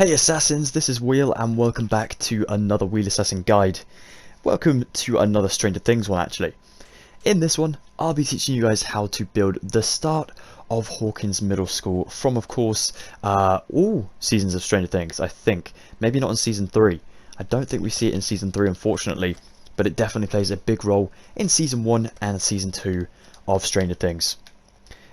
Hey Assassins, this is Wheel and welcome back to another Wheelassassin guide. Welcome to another Stranger Things one actually. In this one, I'll be teaching you guys how to build the start of Hawkins Middle School from, of course, all seasons of Stranger Things, I think. Maybe not in Season 3. I don't think we see it in Season 3, unfortunately, but it definitely plays a big role in Season 1 and Season 2 of Stranger Things.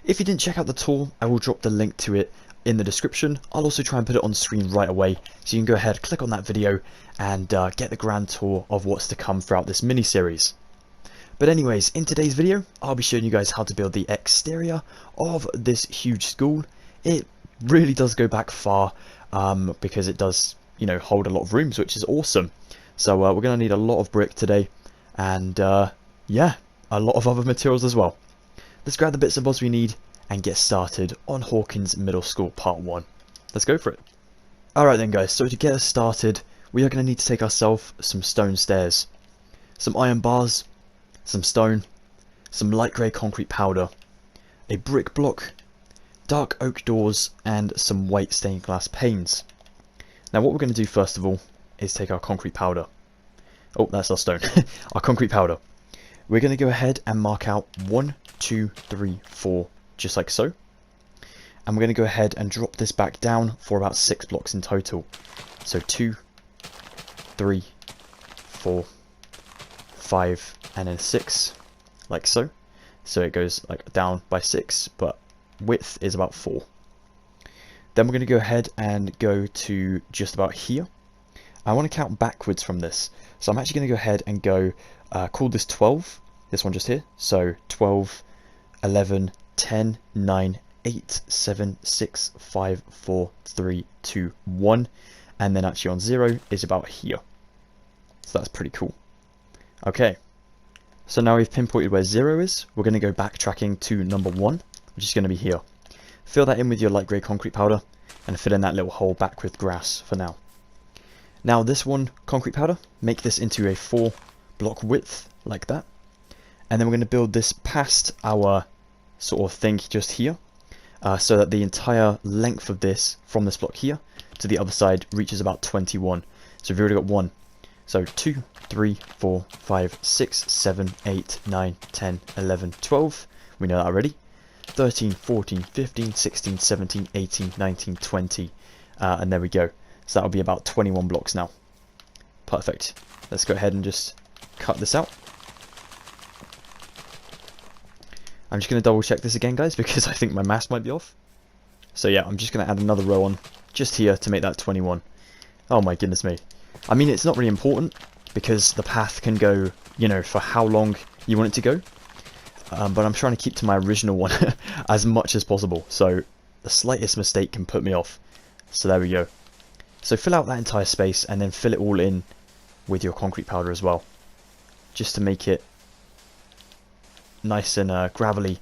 If you didn't check out the tool, I will drop the link to it in the description. I'll also try and put it on screen right away, so you can go ahead, click on that video, and get the grand tour of what's to come throughout this mini-series. But anyways, in today's video, I'll be showing you guys how to build the exterior of this huge school. It really does go back far, because it does, hold a lot of rooms, which is awesome. So we're going to need a lot of brick today, and yeah, a lot of other materials as well. Let's grab the bits and bobs we need and get started on Hawkins Middle School Part 1. Let's go for it. Alright then guys, so to get us started, we are going to need to take ourselves some stone stairs, some iron bars, some stone, some light grey concrete powder, a brick block, dark oak doors, and some white stained glass panes. Now what we're going to do first of all is take our concrete powder. Oh, that's our stone. Our concrete powder. We're going to go ahead and mark out 1, 2, 3, 4, just like so. And we're going to go ahead and drop this back down for about 6 blocks in total. So 2, 3, 4, 5, and then 6, like so. So it goes like down by 6, but width is about 4. Then we're going to go ahead and go to just about here. I want to count backwards from this. So I'm actually going to go ahead and go, call this 12, this one just here. So 12, 11, 10, 9, 8, 7, 6, 5, 4, 3, 2, 1. And then actually on 0 is about here. So that's pretty cool. Okay. So now we've pinpointed where 0 is. We're going to go backtracking to number 1, which is going to be here. Fill that in with your light grey concrete powder and fill in that little hole back with grass for now. Now this one, concrete powder, make this into a 4 block width, like that. And then we're going to build this past our sort of thing just here, so that the entire length of this, from this block here to the other side, reaches about 21. So we've already got 1. So 2, 3, 4, 5, 6, 7, 8, 9, 10, 11, 12. We know that already. 13, 14, 15, 16, 17, 18, 19, 20. And there we go. So that'll be about 21 blocks now. Perfect. Let's go ahead and just cut this out. I'm just going to double check this again, guys, because I think my maths might be off. So yeah, I'm just going to add another row on just here to make that 21. Oh my goodness me. I mean, it's not really important because the path can go, for how long you want it to go. But I'm trying to keep to my original one as much as possible. So the slightest mistake can put me off. So there we go. So fill out that entire space and then fill it all in with your concrete powder as well, just to make it nice and gravelly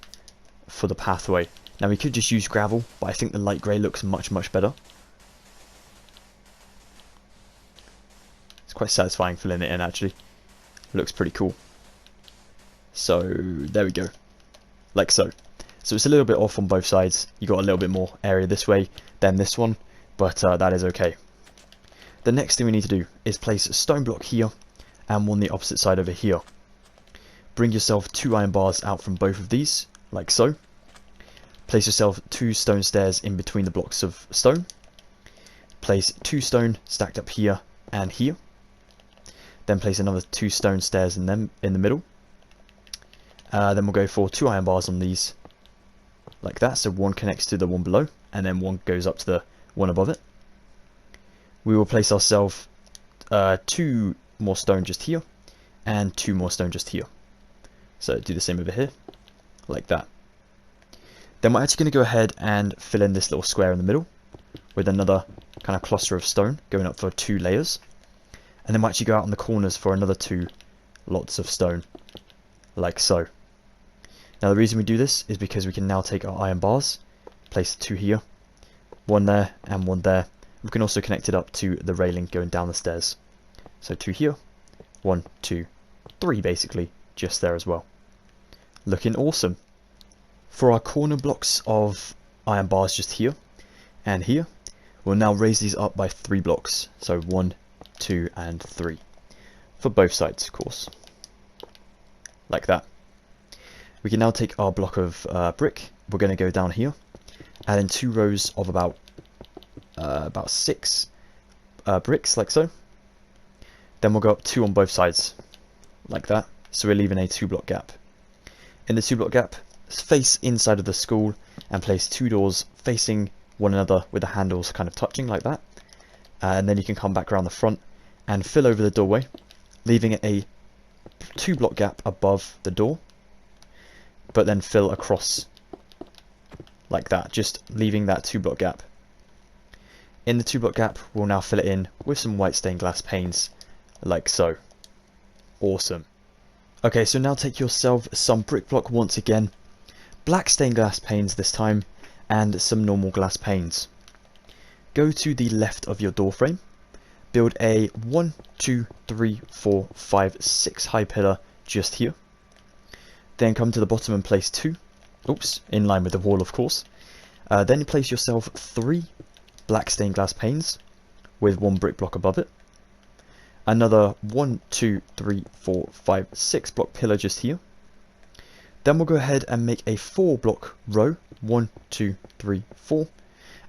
for the pathway. Now we could just use gravel, but I think the light grey looks much better. It's quite satisfying filling it in actually. It looks pretty cool. So there we go, like so. So it's a little bit off on both sides. You got a little bit more area this way than this one, but that is okay. The next thing we need to do is place a stone block here and one on the opposite side over here. Bring yourself 2 iron bars out from both of these, like so. Place yourself 2 stone stairs in between the blocks of stone. Place 2 stone stacked up here and here. Then place another 2 stone stairs in the middle. Then we'll go for 2 iron bars on these, like that. So one connects to the one below, and then one goes up to the one above it. We will place ourselves 2 more stone just here, and 2 more stone just here. So do the same over here, like that. Then we're actually going to go ahead and fill in this little square in the middle with another kind of cluster of stone going up for 2 layers. And then we'll actually go out on the corners for another 2 lots of stone, like so. Now the reason we do this is because we can now take our iron bars, place 2 here, 1 there, and 1 there. We can also connect it up to the railing going down the stairs. So 2 here, 1, 2, 3 basically, just there as well. Looking awesome. For our corner blocks of iron bars just here and here, We'll now raise these up by 3 blocks. So 1, 2, and 3. For both sides, of course. Like that. We can now take our block of brick. We're going to go down here. Add in 2 rows of about 6 bricks, like so. Then we'll go up 2 on both sides. Like that. So we're leaving a 2 block gap. In the 2 block gap, face inside of the school and place 2 doors facing one another with the handles kind of touching like that. And then you can come back around the front and fill over the doorway, leaving it a 2 block gap above the door, but then fill across like that, just leaving that 2 block gap. In the 2 block gap, we'll now fill it in with some white stained glass panes, like so. Awesome. Okay, so now take yourself some brick block once again, black stained glass panes this time, and some normal glass panes. Go to the left of your door frame, build a 1, 2, 3, 4, 5, 6 high pillar just here. Then come to the bottom and place 2, oops, in line with the wall of course. Then place yourself 3 black stained glass panes with 1 brick block above it. Another 1, 2, 3, 4, 5, 6 block pillar just here. Then we'll go ahead and make a 4 block row, 1, 2, 3, 4.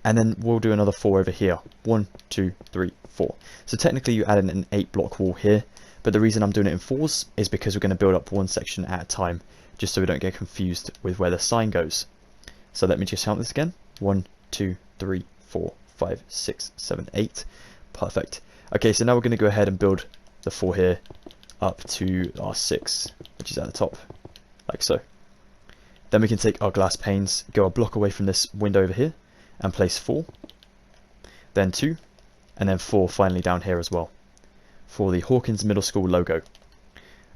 And then we'll do another 4 over here, 1, 2, 3, 4. So technically you add in an 8 block wall here, but the reason I'm doing it in 4s is because we're going to build up one section at a time, just so we don't get confused with where the sign goes. So let me just count this again, 1, 2, 3, 4, 5, 6, 7, 8. Perfect. Okay, so now we're going to go ahead and build the 4 here up to our 6, which is at the top, like so. Then we can take our glass panes, go a block away from this window over here, and place 4, then 2, and then 4 finally down here as well, for the Hawkins Middle School logo.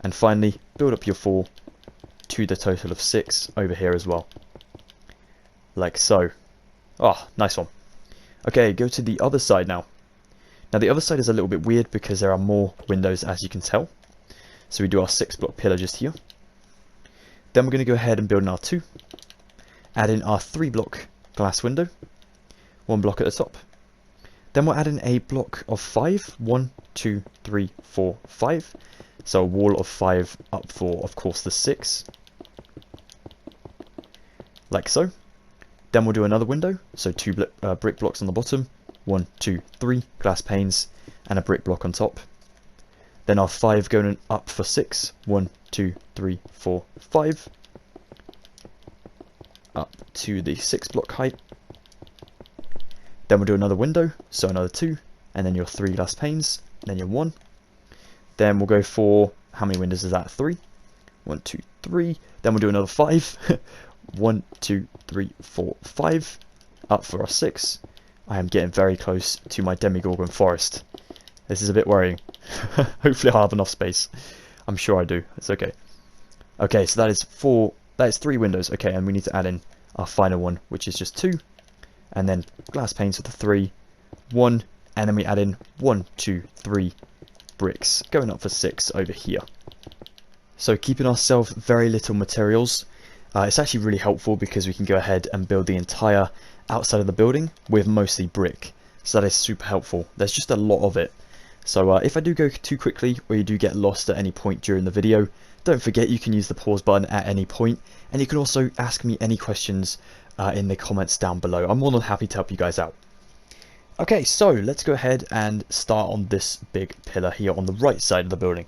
And finally, build up your 4 to the total of 6 over here as well, like so. Oh, nice one. Okay, go to the other side now. Now the other side is a little bit weird because there are more windows, as you can tell. So we do our 6 block pillar just here. Then we're going to go ahead and build in our 2. Add in our 3 block glass window. 1 block at the top. Then we'll add in a block of 5. 1, 2, 3, 4, 5. So a wall of 5 up for, of course, the 6. Like so. Then we'll do another window. So 2 brick blocks on the bottom. 1, 2, 3 glass panes and a brick block on top. Then our 5 going up for 6. 1, 2, 3, 4, 5. Up to the 6 block height. Then we'll do another window, so another 2, and then your 3 glass panes, then your 1. Then we'll go for, how many windows is that? 3. 1, 2, 3. Then we'll do another 5. 1, 2, 3, 4, 5. Up for our 6. I am getting very close to my Demigorgon forest. This is a bit worrying. Hopefully I'll have enough space. I'm sure I do. It's okay. Okay, so that is 3 windows. Okay, and we need to add in our final one, which is just 2. And then glass panes for the 3. 1. And then we add in 1, 2, 3 bricks. Going up for 6 over here. So keeping ourselves very little materials. It's actually really helpful because we can go ahead and build the entire outside of the building with mostly brick. So that is super helpful. There's just a lot of it. So if I do go too quickly or you do get lost at any point during the video, don't forget you can use the pause button at any point, and you can also ask me any questions in the comments down below. I'm more than happy to help you guys out. Okay, so let's go ahead and start on this big pillar here on the right side of the building.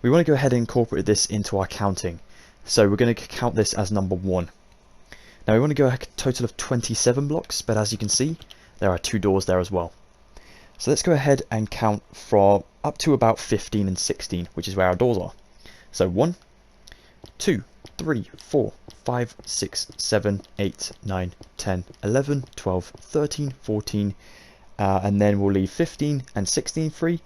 We want to go ahead and incorporate this into our counting. So we're going to count this as number 1. Now we want to go a total of 27 blocks, but as you can see, there are 2 doors there as well. So let's go ahead and count from up to about 15 and 16, which is where our doors are. So 1, 2, 3, 4, 5, 6, 7, 8, 9, 10, 11, 12, 13, 14, and then we'll leave 15 and 16 free.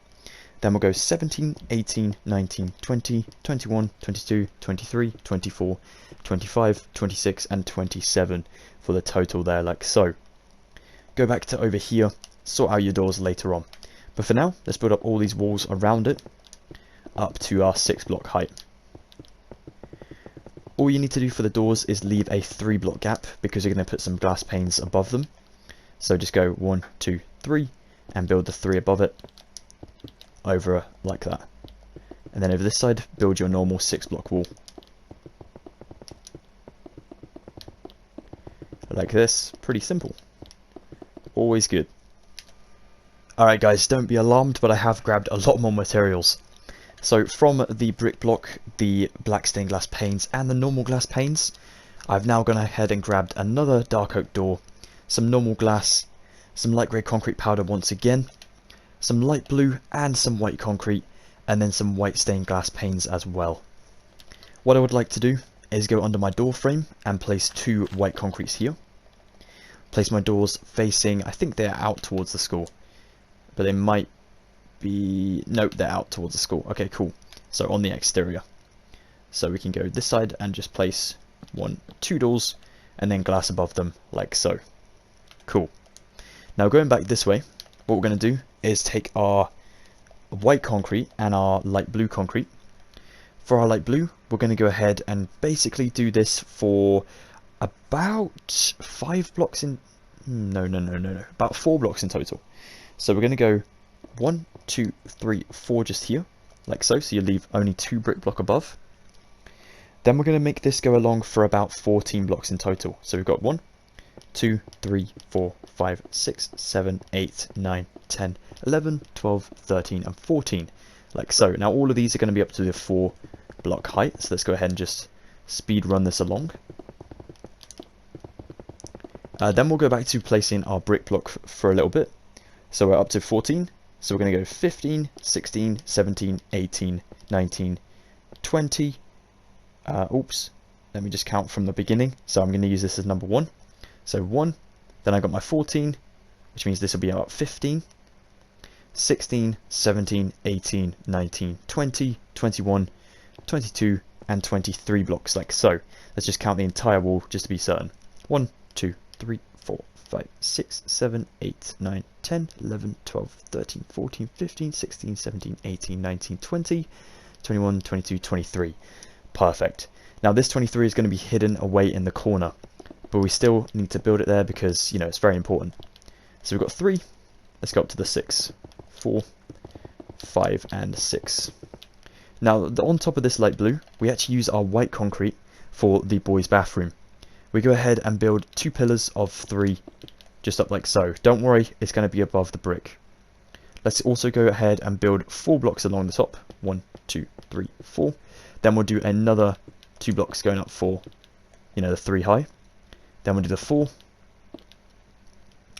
Then we'll go 17, 18, 19, 20, 21, 22, 23, 24, 25, 26, and 27 for the total there, like so. Go back to over here, sort out your doors later on. But for now, let's build up all these walls around it, up to our 6 block height. All you need to do for the doors is leave a 3 block gap, because you're going to put some glass panes above them. So just go 1, 2, 3, and build the 3 above it over like that. And then over this side, build your normal 6-block wall. Like this, pretty simple. Always good. Alright guys, don't be alarmed, but I have grabbed a lot more materials. So from the brick block, the black stained glass panes, and the normal glass panes, I've now gone ahead and grabbed another dark oak door, some normal glass, some light grey concrete powder once again, some light blue and some white concrete, and then some white stained glass panes as well. What I would like to do is go under my door frame and place 2 white concretes here. Place my doors facing, I think they're out towards the school, but they might be, nope, they're out towards the school. Okay, cool. So on the exterior. So we can go this side and just place 2 doors and then glass above them like so. Cool. Now going back this way, what we're going to do is take our white concrete and our light blue concrete. For our light blue, we're going to go ahead and basically do this for about 5 blocks in, no, about 4 blocks in total. So we're going to go 1, 2, 3, 4 just here, like so, so you leave only 2 brick block above. Then we're going to make this go along for about 14 blocks in total. So we've got 1, 2, 3, 4, 5, 6, 7, 8, 9, 10, 11, 12, 13 and 14, like so. Now all of these are going to be up to the 4 block height, so let's go ahead and just speed run this along. Then we'll go back to placing our brick block for a little bit. So we're up to 14, so we're going to go 15, 16, 17, 18, 19, 20, oops, let me just count from the beginning, so I'm going to use this as number 1. So 1, then I got my 14, which means this will be about 15, 16, 17, 18, 19, 20, 21, 22, and 23 blocks, like so. Let's just count the entire wall just to be certain. 1, 2, 3, 4, 5, 6, 7, 8, 9, 10, 11, 12, 13, 14, 15, 16, 17, 18, 19, 20, 21, 22, 23. Perfect. Now this 23 is going to be hidden away in the corner, but we still need to build it there because, you know, it's very important. So we've got 3, let's go up to the 6, 4, 5, and 6. Now on top of this light blue, we actually use our white concrete for the boys' bathroom. We go ahead and build 2 pillars of 3 just up like so. Don't worry, it's going to be above the brick. Let's also go ahead and build 4 blocks along the top. 1, 2, 3, 4. Then we'll do another 2 blocks going up for, you know, the 3 high. Then we'll do the 4.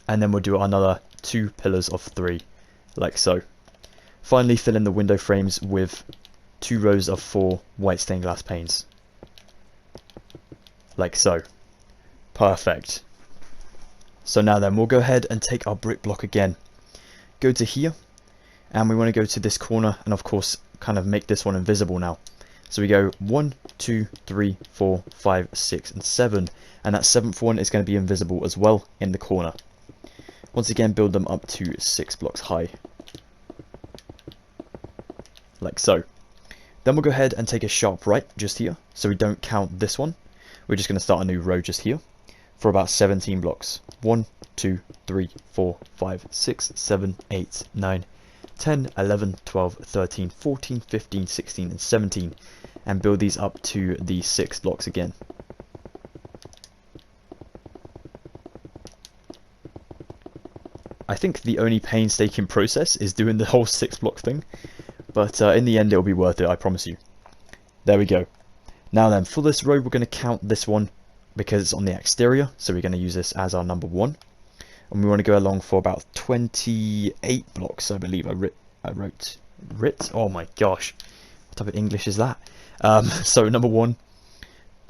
And then we'll do another 2 pillars of 3 like so. Finally fill in the window frames with 2 rows of 4 white stained glass panes. Like so. Perfect. So now then, we'll go ahead and take our brick block again. Go to here, and we want to go to this corner, and of course, kind of make this one invisible now. So we go 1, 2, 3, 4, 5, 6, and 7, and that 7th one is going to be invisible as well in the corner. Once again, build them up to 6 blocks high. Like so. Then we'll go ahead and take a sharp right just here, so we don't count this one. We're just going to start a new row just here for about 17 blocks. 1, 2, 3, 4, 5, 6, 7, 8, 9, 10, 11, 12, 13, 14, 15, 16, and 17. And build these up to the 6 blocks again. I think the only painstaking process is doing the whole 6 block thing. But in the end, it'll be worth it, I promise you. There we go. Now then, for this row, we're going to count this one because it's on the exterior. So we're going to use this as our number 1. And we want to go along for about 28 blocks, I believe. I wrote, oh my gosh. What type of English is that? So number 1,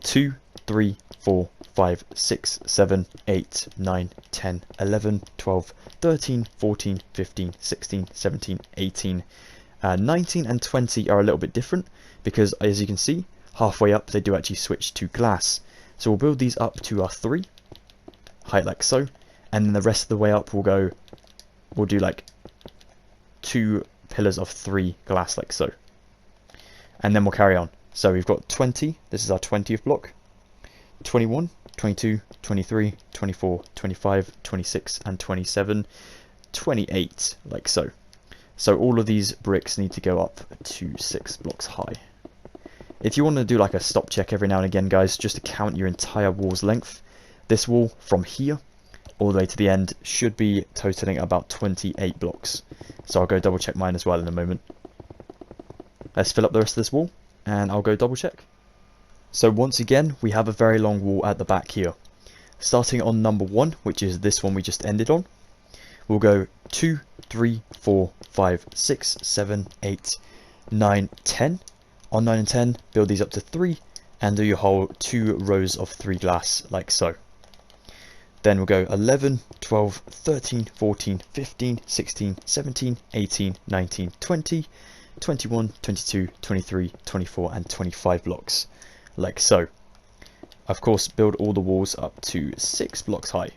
2, 3, 4, 5, 6, 7, 8, 9, 10, 11, 12, 13, 14, 15, 16, 17, 18, 19 and 20 are a little bit different because, as you can see, halfway up they do actually switch to glass. So we'll build these up to our 3, height like so, and then the rest of the way up we'll do like 2 pillars of 3 glass like so. And then we'll carry on. So we've got 20, this is our 20th block, 21, 22, 23, 24, 25, 26, and 27, 28, like so. So all of these bricks need to go up to 6 blocks high. If you want to do like a stop check every now and again, guys, just to count your entire wall's length, this wall from here all the way to the end should be totaling about 28 blocks. So I'll go double check mine as well in a moment. Let's fill up the rest of this wall and I'll go double check. So once again, we have a very long wall at the back here. Starting on number 1, which is this one we just ended on, we'll go 2, 3, 4, 5, 6, 7, 8, 9, 10. On 9 and 10, build these up to 3 and do your whole 2 rows of 3 glass like so. Then we'll go 11, 12, 13, 14, 15, 16, 17, 18, 19, 20, 21, 22, 23, 24 and 25 blocks, like so. Of course, build all the walls up to 6 blocks high.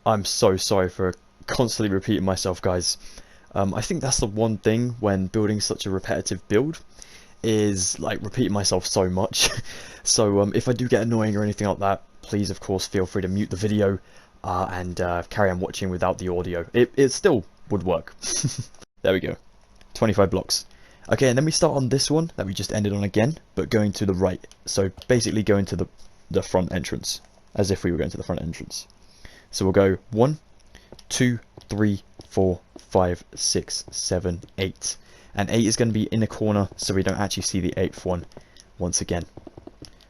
I'm so sorry for constantly repeating myself, guys. I think that's the one thing when building such a repetitive build, is like repeating myself so much. So if I do get annoying or anything like that, please of course feel free to mute the video and carry on watching without the audio. It still would work. There we go, 25 blocks. Okay, and then we start on this one that we just ended on again, but going to the right. So basically going to the front entrance, as if we were going to the front entrance. So we'll go 1, 2, 3, 4, 5, 6, 7, 8. And 8 is going to be in a corner, so we don't actually see the 8th one once again.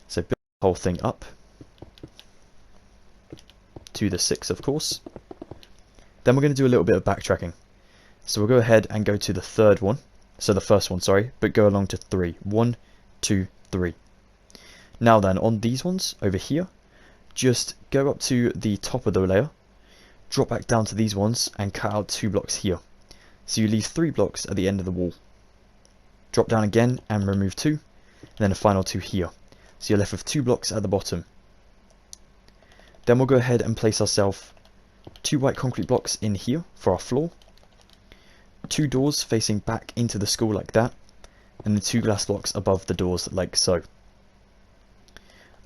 So build the whole thing up to the 6, of course. Then we're going to do a little bit of backtracking. So we'll go ahead and go to the third one. So the first one, sorry, but go along to 3. 1, 2, 3. Now then, on these ones over here, just go up to the top of the layer, drop back down to these ones, and cut out 2 blocks here. So you leave 3 blocks at the end of the wall. Drop down again and remove 2, and then a final 2 here. So you're left with 2 blocks at the bottom. Then we'll go ahead and place ourselves 2 white concrete blocks in here for our floor, 2 doors facing back into the school like that, and then 2 glass blocks above the doors like so.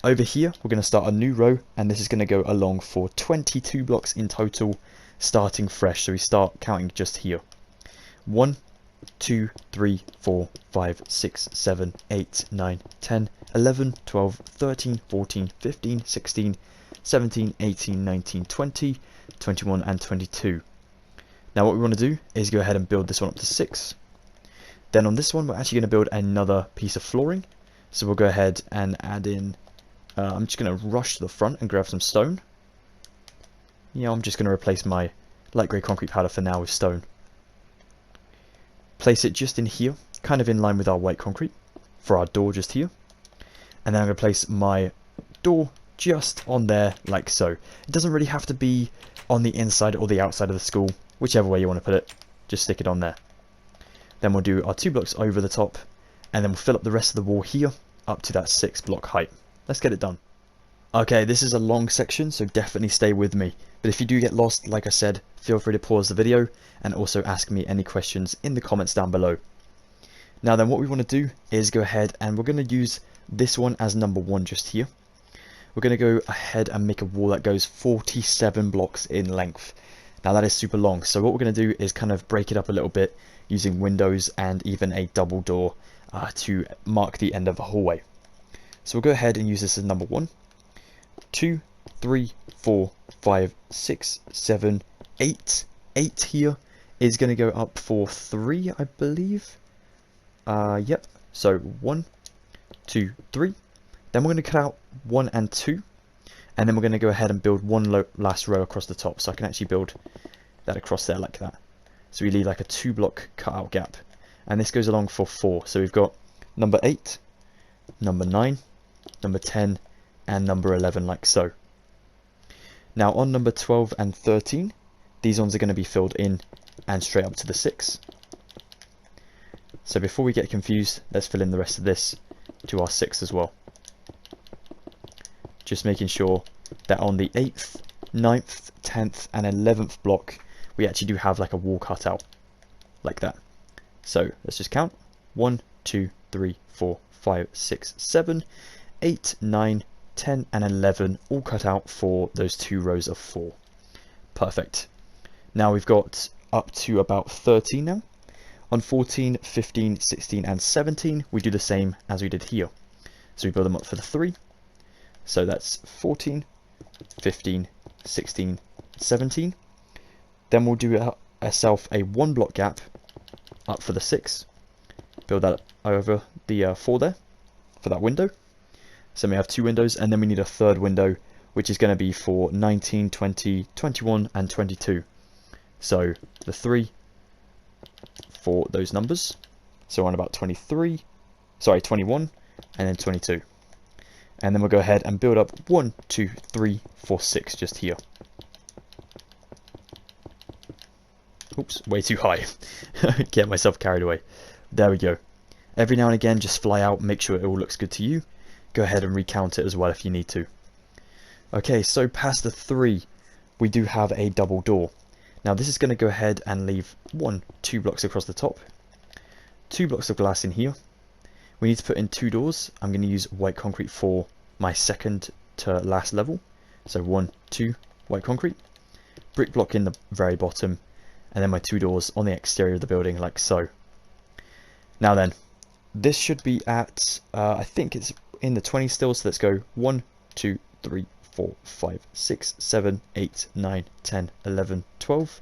Over here we're going to start a new row, and this is going to go along for 22 blocks in total, starting fresh. So we start counting just here. 1, 2, 3, 4, 5, 6, 7, 8, 9, 10, 11, 12, 13, 14, 15, 16, 17, 18, 19, 20, 21 and 22. Now what we want to do is go ahead and build this one up to 6. Then on this one we're actually going to build another piece of flooring. So we'll go ahead and add in, I'm just going to rush to the front and grab some stone. Yeah, I'm just going to replace my light grey concrete powder for now with stone. Place it just in here, kind of in line with our white concrete, for our door just here. And then I'm going to place my door just on there, like so. It doesn't really have to be on the inside or the outside of the school, whichever way you want to put it, just stick it on there. Then we'll do our 2 blocks over the top, and then we'll fill up the rest of the wall here, up to that 6 block height. Let's get it done. Okay, this is a long section, so definitely stay with me. But if you do get lost, like I said, feel free to pause the video and also ask me any questions in the comments down below. Now then, what we want to do is go ahead and we're going to use this one as number 1 just here. We're going to go ahead and make a wall that goes 47 blocks in length. Now that is super long, so what we're going to do is kind of break it up a little bit using windows and even a double door to mark the end of the hallway. So we'll go ahead and use this as number 1. 2, 3, 4, 5, 6, 7, 8. 8 here is going to go up for 3, I believe. Yep. So 1, 2, 3. Then we're going to cut out 1 and 2. And then we're going to go ahead and build one last row across the top. So I can actually build that across there like that. So we leave like a 2 block cutout gap. And this goes along for 4. So we've got number 8, number 9, number 10, and number 11 like so. Now on number 12 and 13, these ones are going to be filled in and straight up to the 6. So before we get confused, let's fill in the rest of this to our 6 as well. Just making sure that on the 8th, 9th, 10th and 11th block, we actually do have like a wall cut out, like that. So let's just count. 1, 2, 3, 4, 5, 6, 7, 8, 9, 10 and 11 all cut out for those 2 rows of 4. Perfect. Now we've got up to about 13 now. On 14, 15, 16 and 17 we do the same as we did here. So we build them up for the 3. So that's 14, 15, 16, 17. Then we'll do ourselves a 1 block gap up for the 6. Build that over the 4 there for that window. So we have 2 windows, and then we need a 3rd window, which is going to be for 19, 20, 21 and 22. So the 3 for those numbers. So on about 21 and then 22. And then we'll go ahead and build up 1, 2, 3, 4, 6 just here. Oops, way too high. Get myself carried away. There we go. Every now and again, just fly out, make sure it all looks good to you. Go ahead and recount it as well if you need to. Okay, so past the 3, we do have a double door. Now this is going to go ahead and leave 2 blocks across the top. 2 blocks of glass in here. We need to put in 2 doors. I'm going to use white concrete for my second to last level. So 1, 2, white concrete. Brick block in the very bottom. And then my 2 doors on the exterior of the building, like so. Now then, this should be at, I think it's in the 20 still, so let's go 1, 2, 3, 4, 5, 6, 7, 8, 9, 10, 11, 12,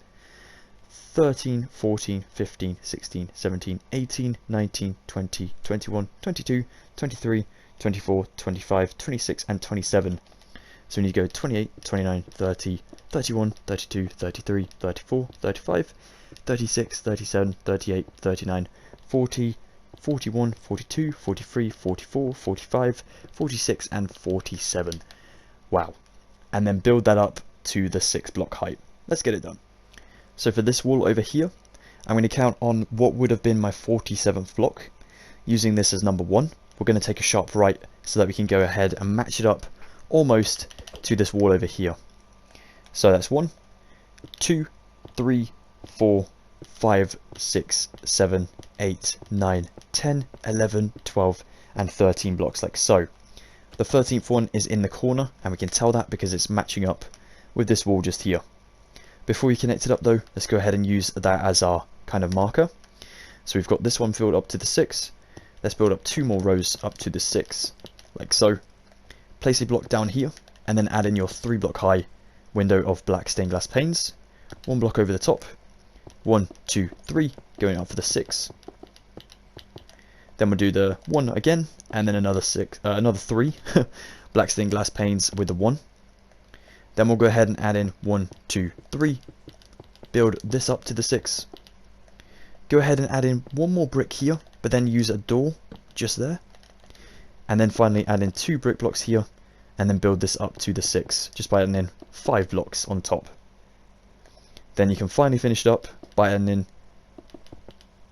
13, 14, 15, 16, 17, 18, 19, 20, 21, 22, 23, 24, 25, 26 and 27. So we need to go 28, 29, 30, 31, 32, 33, 34, 35, 36, 37, 38, 39, 40, 41, 42, 43, 44, 45, 46 and 47. Wow. And then build that up to the 6 block height. Let's get it done. So for this wall over here, I'm going to count on what would have been my 47th block. Using this as number 1, we're going to take a sharp right so that we can go ahead and match it up almost to this wall over here. So that's 1, 2, 3, 4, 5, 6, 7, 8, 9, 10, 11, 12 and 13 blocks like so. The 13th one is in the corner, and we can tell that because it's matching up with this wall just here. Before we connect it up though, let's go ahead and use that as our kind of marker. So we've got this one filled up to the 6. Let's build up 2 more rows up to the 6, like so. Place a block down here, and then add in your 3 block high window of black stained glass panes. 1 block over the top. 1, 2, 3, going up for the 6. Then we'll do the 1 again, and then another 3 black stained glass panes with the 1. Then we'll go ahead and add in 1, 2, 3. Build this up to the 6. Go ahead and add in 1 more brick here, but then use a door just there. And then finally add in 2 brick blocks here, and then build this up to the 6, just by adding in 5 blocks on top. Then you can finally finish it up by adding in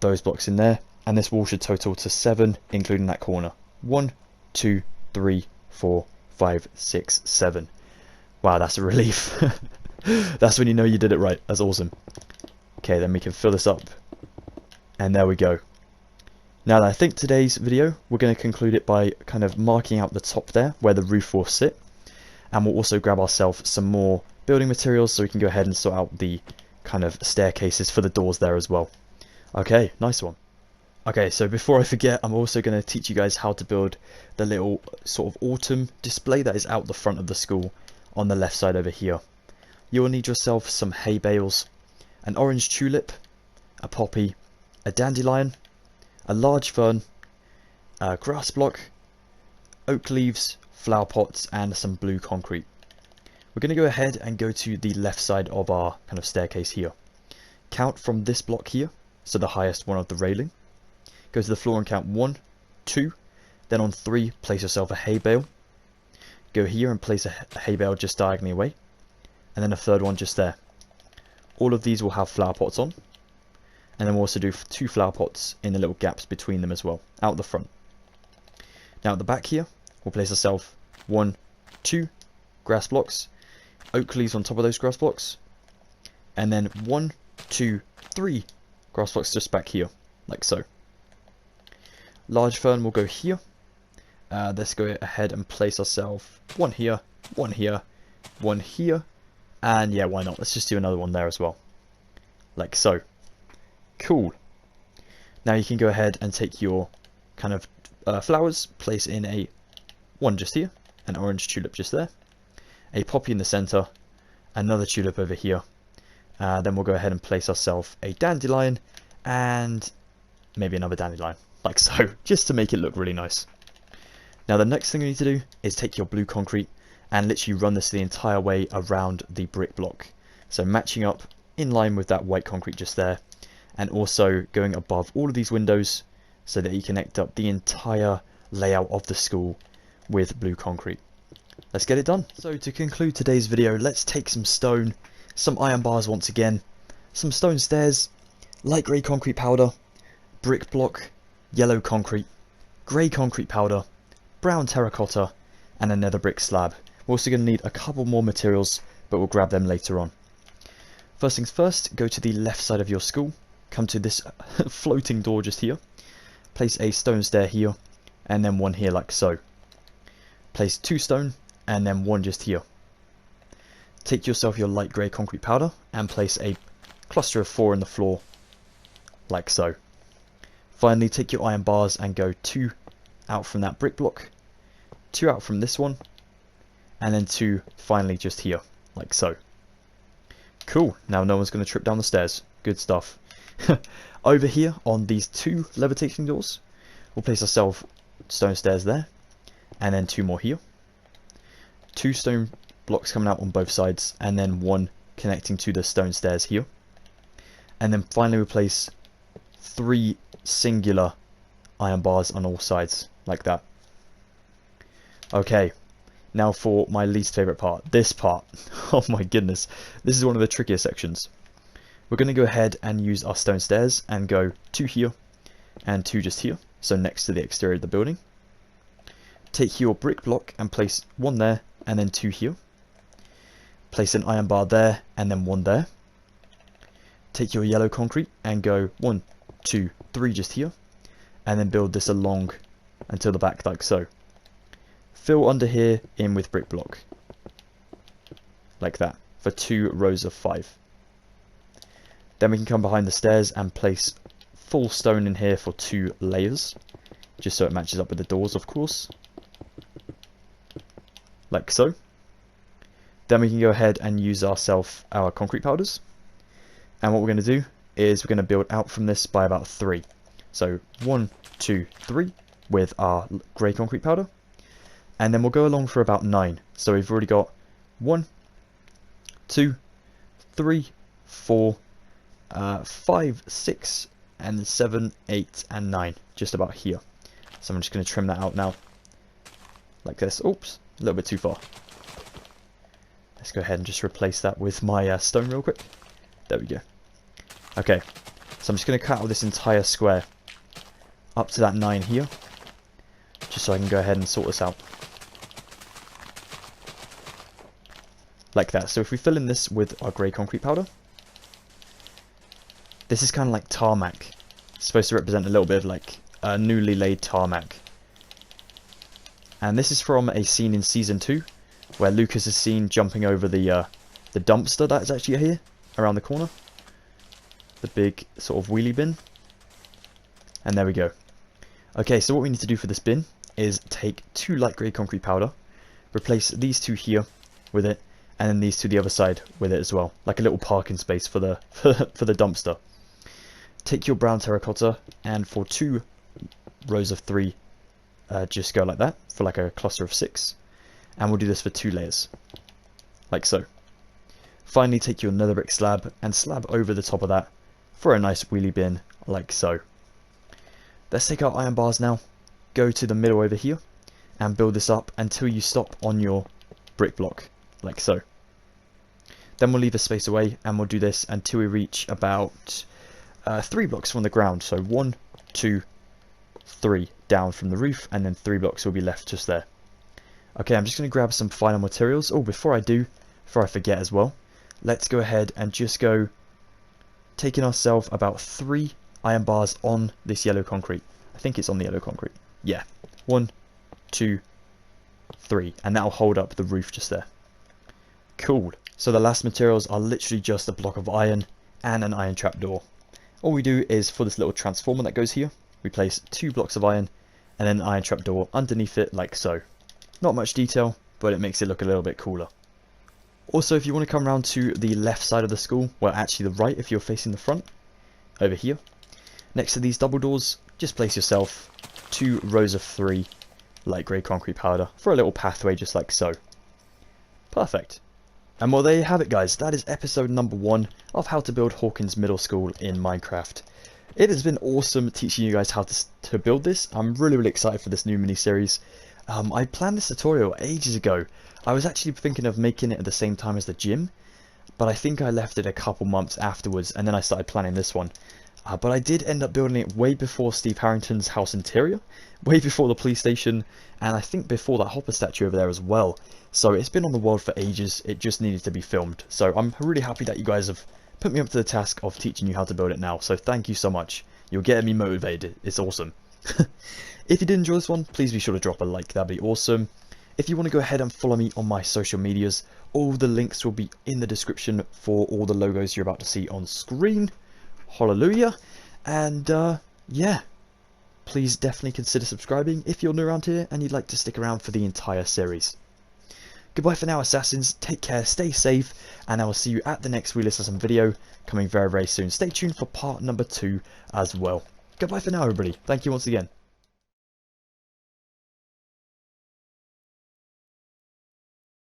those blocks in there, and this wall should total to 7, including that corner. 1, 2, 3, 4, 5, 6, 7. Wow, that's a relief. That's when you know you did it right. That's awesome. Okay, then we can fill this up. And there we go. Now I think today's video, we're going to conclude it by kind of marking out the top there, where the roof will sit. And we'll also grab ourselves some more building materials so we can go ahead and sort out the kind of staircases for the doors there as well. Okay, nice one. Okay, so before I forget, I'm also going to teach you guys how to build the little sort of autumn display that is out the front of the school on the left side over here. You will need yourself some hay bales, an orange tulip, a poppy, a dandelion, a large fern, a grass block, oak leaves, flower pots and some blue concrete. We're going to go ahead and go to the left side of our kind of staircase here. Count from this block here, so the highest one of the railing. Go to the floor and count 1, 2, then on 3 place yourself a hay bale. Go here and place a hay bale just diagonally away, and then a 3rd one just there. All of these will have flower pots on, and then we'll also do 2 flower pots in the little gaps between them as well, out the front. Now at the back here, we'll place ourselves 1, 2 grass blocks, oak leaves on top of those grass blocks, and then 1, 2, 3 grass blocks just back here, like so. Large fern will go here, Let's go ahead and place ourselves one here, one here, one here, and yeah, why not? Let's just do another one there as well, like so. Cool. Now you can go ahead and take your kind of flowers, place in one just here, an orange tulip just there, a poppy in the center, another tulip over here. Then we'll go ahead and place ourselves a dandelion and maybe another dandelion, like so, just to make it look really nice. Now the next thing we need to do is take your blue concrete and literally run this the entire way around the brick block. So matching up in line with that white concrete just there, and also going above all of these windows so that you connect up the entire layout of the school with blue concrete. Let's get it done. So to conclude today's video, let's take some stone, some iron bars once again, some stone stairs, light grey concrete powder, brick block, yellow concrete, grey concrete powder, brown terracotta, and a nether brick slab. We're also going to need a couple more materials, but we'll grab them later on. First things first, go to the left side of your school, come to this floating door just here, place a stone stair here, and then one here like so. Place 2 stone, and then one just here. Take yourself your light grey concrete powder, and place a cluster of 4 in the floor, like so. Finally, take your iron bars and go 2 out from that brick block, 2 out from this one, and then 2 finally just here, like so. Cool, now no one's going to trip down the stairs. Good stuff. Over here on these 2 levitating doors, we'll place ourselves stone stairs there, and then 2 more here. 2 stone blocks coming out on both sides, and then 1 connecting to the stone stairs here. And then finally we place 3 singular iron bars on all sides, like that. Okay, now for my least favourite part, this part. Oh my goodness, this is one of the trickier sections. We're going to go ahead and use our stone stairs and go 2 here and 2 just here, so next to the exterior of the building. Take your brick block and place 1 there and then 2 here. Place an iron bar there and then 1 there. Take your yellow concrete and go 1, 2, 3 just here, and then build this along until the back like so. Fill under here in with brick block, like that, for 2 rows of 5. Then we can come behind the stairs and place full stone in here for 2 layers, just so it matches up with the doors, of course, like so. Then we can go ahead and use our concrete powders, and what we're going to do is we're going to build out from this by about 3. So 1, 2, 3 with our grey concrete powder, and then we'll go along for about 9. So we've already got 1, 2, 3, 4, 5, 6, and 7, 8, and 9, just about here. So I'm just going to trim that out now, like this. Oops, a little bit too far. Let's go ahead and just replace that with my stone real quick. There we go. Okay, so I'm just going to cut out this entire square up to that 9 here, just so I can go ahead and sort this out. Like that. So if we fill in this with our grey concrete powder, this is kind of like tarmac. It's supposed to represent a little bit of like a newly laid tarmac. And this is from a scene in season 2, where Lucas is seen jumping over the dumpster that's actually here, around the corner. The big sort of wheelie bin. And there we go. Okay, so what we need to do for this bin is take 2 light grey concrete powder, replace these 2 here with it, and then these 2 the other side with it as well, like a little parking space for the for the dumpster. Take your brown terracotta, and for 2 rows of 3, just go like that for like a cluster of 6, and we'll do this for 2 layers, like so. Finally, take your nether brick slab and slab over the top of that for a nice wheelie bin, like so. Let's take our iron bars now, go to the middle over here, and build this up until you stop on your brick block, like so. Then we'll leave a space away, and we'll do this until we reach about 3 blocks from the ground. So 1, 2, 3 down from the roof, and then 3 blocks will be left just there. Okay, I'm just going to grab some final materials. Oh, before I forget as well, let's go ahead and just go taking ourselves about 3 iron bars on this yellow concrete. I think it's on the yellow concrete. Yeah. 1, 2, 3, and that'll hold up the roof just there. Cool. So the last materials are literally just a block of iron and an iron trapdoor. All we do is, for this little transformer that goes here, we place 2 blocks of iron and then an iron trapdoor underneath it like so. Not much detail, but it makes it look a little bit cooler. Also, if you want to come around to the left side of the school, well actually the right if you're facing the front, over here, next to these double doors, just place yourself 2 rows of 3 light grey concrete powder for a little pathway just like so. Perfect. And well, there you have it guys, that is episode number 1 of how to build Hawkins Middle School in Minecraft. It has been awesome teaching you guys how to build this. I'm really excited for this new mini-series. I planned this tutorial ages ago. I was actually thinking of making it at the same time as the gym, but I think I left it a couple months afterwards and then I started planning this one. But I did end up building it way before Steve Harrington's house interior, way before the police station, and I think before that Hopper statue over there as well. So it's been on the world for ages, it just needed to be filmed. So I'm really happy that you guys have put me up to the task of teaching you how to build it now, so thank you so much. You're getting me motivated, it's awesome. If you did enjoy this one, please be sure to drop a like, that'd be awesome. If you want to go ahead and follow me on my social medias, all the links will be in the description for all the logos you're about to see on screen. Hallelujah. And yeah, please definitely consider subscribing if you're new around here and you'd like to stick around for the entire series. Goodbye for now, Assassins, take care, stay safe, and I will see you at the next Wheelassassin video coming very soon. Stay tuned for part number 2 as well. Goodbye for now everybody, thank you once again.